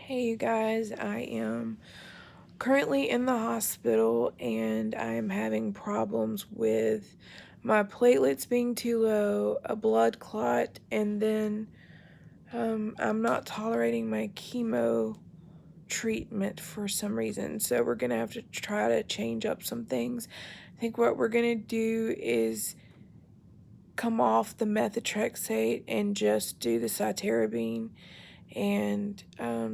Hey you guys, I am currently in the hospital and I am having problems with my platelets being too low, a blood clot, and then I'm not tolerating my chemo treatment for some reason. So we're gonna have to try to change up some things. I think what we're gonna do is come off the methotrexate and just do the cytarabine and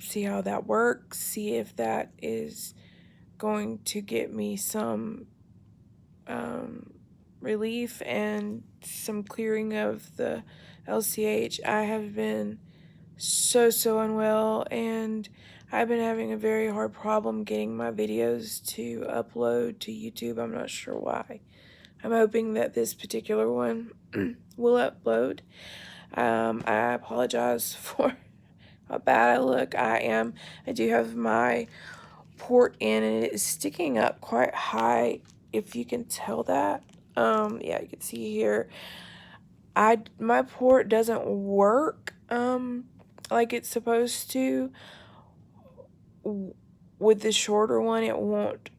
see how that works, see if that is going to get me some relief and some clearing of the LCH. I have been so unwell, and I've been having a very hard problem getting my videos to upload to YouTube. I'm not sure why. I'm hoping that this particular one will upload. I apologize for how bad I look. I do have my port in, and it is sticking up quite high, if you can tell that. Yeah, you can see here. My port doesn't work like it's supposed to. With the shorter one, it won't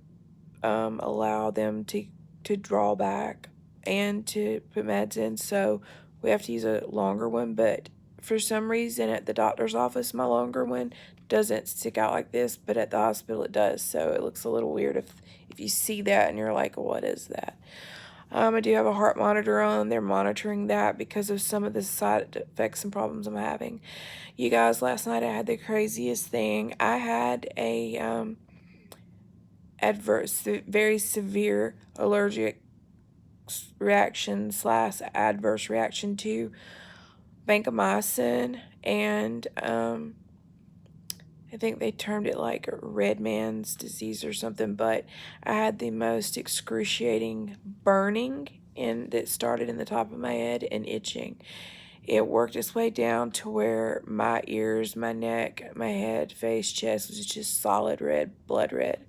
allow them to draw back and to put meds in, so we have to use a longer one. But for some reason at the doctor's office, my longer one doesn't stick out like this, but at the hospital it does, so it looks a little weird if you see that and you're like, what is that? I do have a heart monitor on. They're monitoring that because of some of the side effects and problems I'm having. You guys, last night I had the craziest thing. I had a very severe allergic reaction slash adverse reaction to vancomycin, and I think they termed it like red man's disease or something, but I had the most excruciating burning that started in the top of my head and itching. It worked its way down to where my ears, my neck, my head, face, chest was just solid red, blood red.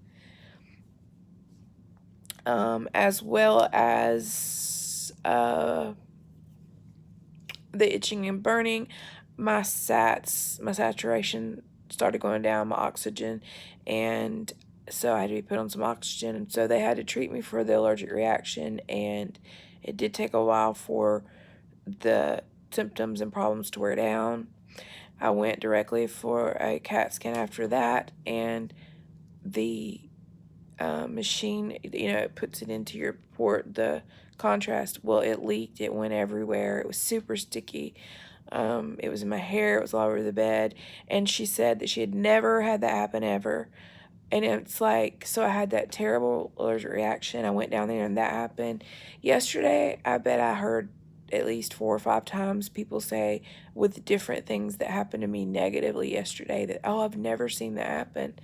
As well as the itching and burning. My saturation started going down, my oxygen, and so I had to be put on some oxygen, and so they had to treat me for the allergic reaction, and it did take a while for the symptoms and problems to wear down. I went directly for a CAT scan after that, and the machine, it puts it into your port, the contrast. Well, it leaked. It went everywhere. It was super sticky. It was in my hair. It was all over the bed. And she said that she had never had that happen ever. And it's like, so I had that terrible allergic reaction. I went down there and that happened. Yesterday, I bet I heard at least 4 or 5 times people say with different things that happened to me negatively yesterday that, oh, I've never seen that happen.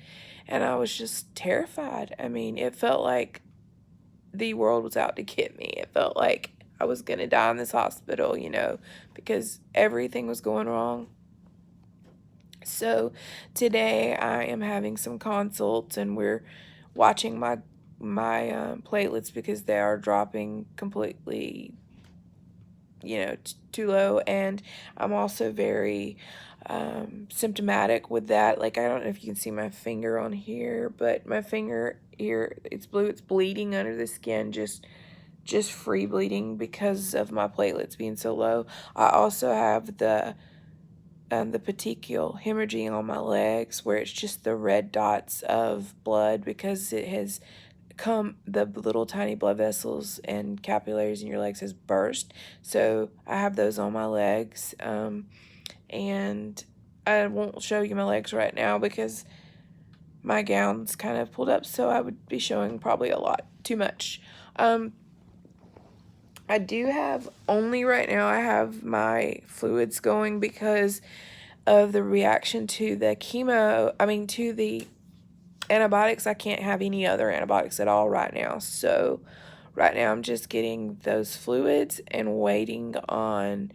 And I was just terrified. I mean, it felt like the world was out to get me. It felt like I was going to die in this hospital, because everything was going wrong. So today I am having some consults, and we're watching my platelets because they are dropping completely, too low. And I'm also very symptomatic with that. Like, I don't know if you can see my finger on here, but my finger here, it's blue, it's bleeding under the skin, just free bleeding because of my platelets being so low. I also have the petechial hemorrhaging on my legs, where it's just the red dots of blood because it has the little tiny blood vessels and capillaries in your legs has burst. So I have those on my legs, and I won't show you my legs right now because my gown's kind of pulled up, so I would be showing probably a lot too much. I do have, only right now, I have my fluids going because of the reaction to the to the antibiotics. I can't have any other antibiotics at all right now. So right now I'm just getting those fluids and waiting on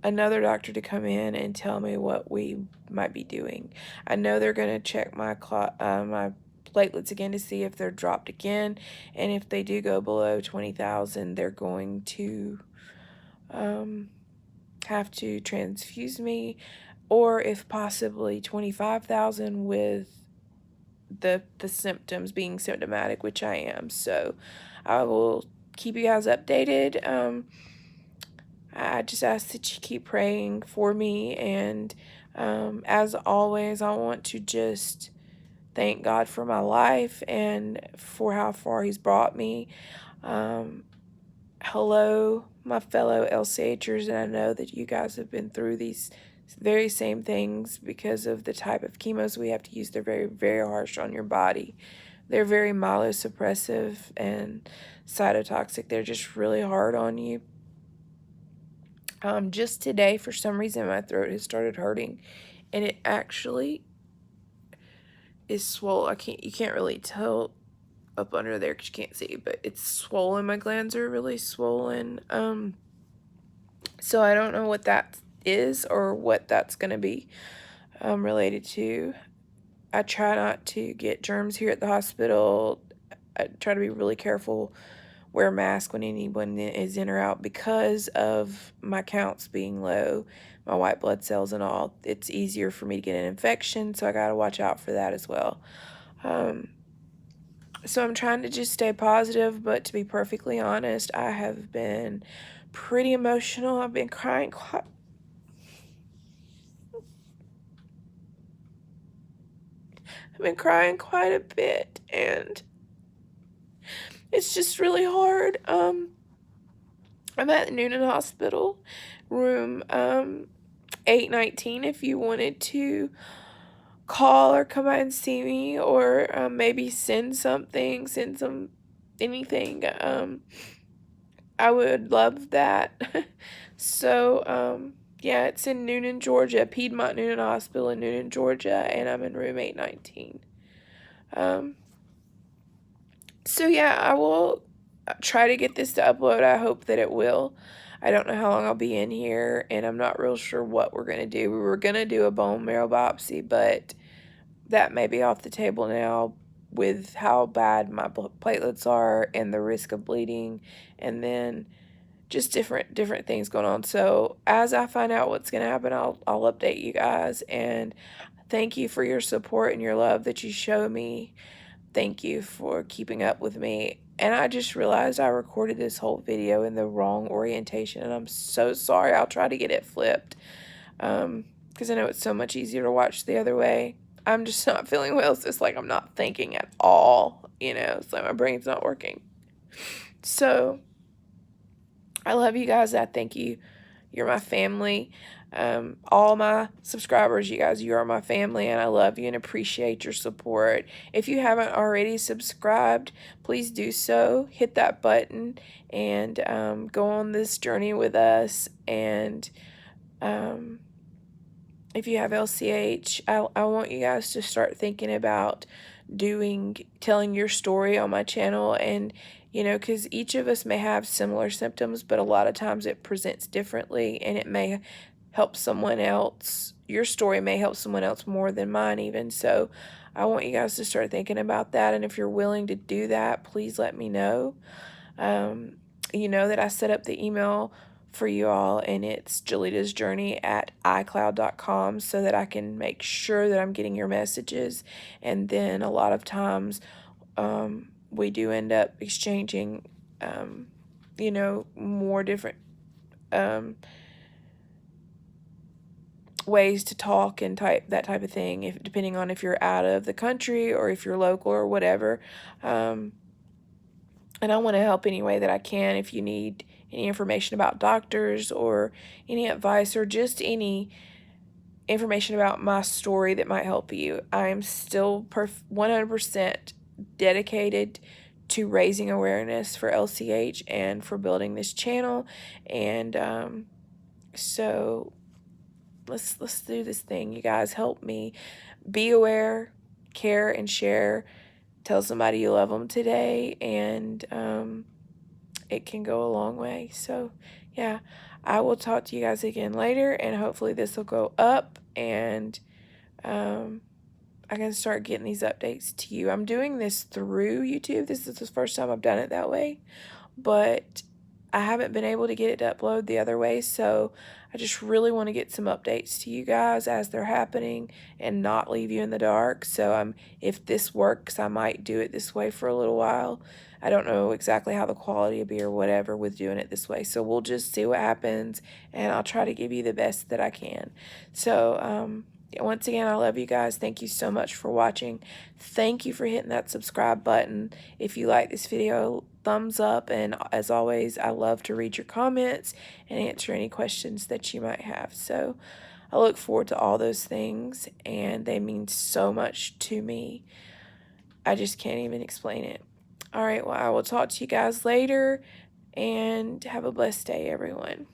another doctor to come in and tell me what we might be doing. I know they're going to check my platelets again to see if they're dropped again, and if they do go below 20,000, they're going to have to transfuse me. or if possibly 25,000 with the symptoms being symptomatic, which I am. So I will keep you guys updated. I just ask that you keep praying for me, and as always, I want to just thank God for my life and for how far He's brought me. Hello, my fellow LCHers, and I know that you guys have been through these very same things because of the type of chemos we have to use. They're very, very harsh on your body. They're very myelosuppressive and cytotoxic. They're just really hard on you. Just today, for some reason, my throat has started hurting, and it actually is swollen. You can't really tell up under there because you can't see, but it's swollen. My glands are really swollen. So I don't know what that is or what that's going to be related to. I try not to get germs here at the hospital. I try to be really careful, wear a mask when anyone is in or out because of my counts being low, my white blood cells and all. It's easier for me to get an infection, so I got to watch out for that as well. So I'm trying to just stay positive, but to be perfectly honest, I have been pretty emotional. I've been crying quite a bit, and it's just really hard. I'm at the Newnan Hospital, room 819, if you wanted to call or come by and see me, or maybe send some anything. I would love that. So, yeah, it's in Newnan, Georgia, Piedmont Newnan Hospital in Newnan, Georgia, and I'm in room 819. So yeah, I will try to get this to upload. I hope that it will. I don't know how long I'll be in here, and I'm not real sure what we're going to do. We were going to do a bone marrow biopsy, but that may be off the table now with how bad my platelets are and the risk of bleeding, and then just different things going on. So as I find out what's going to happen, I'll update you guys. And thank you for your support and your love that you show me. Thank you for keeping up with me. And I just realized I recorded this whole video in the wrong orientation, and I'm so sorry. I'll try to get it flipped because I know it's so much easier to watch the other way. I'm just not feeling well. It's just like I'm not thinking at all, it's like my brain's not working. So I love you guys. I thank you. You're my family. All my subscribers, you guys, you are my family, and I love you and appreciate your support. If you haven't already subscribed, please do so. Hit that button and go on this journey with us. And if you have LCH, I want you guys to start thinking about telling your story on my channel. And because each of us may have similar symptoms, but a lot of times it presents differently, and it may help someone else. Your story may help someone else more than mine even. So I want you guys to start thinking about that. And if you're willing to do that, please let me know. You know that I set up the email for you all, and it's jalitasjourney@icloud.com, so that I can make sure that I'm getting your messages. And then a lot of times we do end up exchanging more different ways to talk and that type of thing, depending on if you're out of the country or if you're local or whatever. And I want to help any way that I can. If you need any information about doctors or any advice or just any information about my story that might help you, I am still 100% dedicated to raising awareness for LCH and for building this channel. And so let's do this thing. You guys help me. Be aware, care, and share. Tell somebody you love them today, and it can go a long way. So yeah, I will talk to you guys again later, and hopefully this will go up, and I can start getting these updates to you. I'm doing this through YouTube. This is the first time I've done it that way, but I haven't been able to get it to upload the other way, so I just really want to get some updates to you guys as they're happening and not leave you in the dark. So if this works, I might do it this way for a little while. I don't know exactly how the quality will be or whatever with doing it this way, so we'll just see what happens, and I'll try to give you the best that I can. So once again, I love you guys. Thank you so much for watching. Thank you for hitting that subscribe button. If you like this video, thumbs up, and as always, I love to read your comments and answer any questions that you might have. So I look forward to all those things, and they mean so much to me. I just can't even explain it. All right, well, I will talk to you guys later, and have a blessed day, everyone.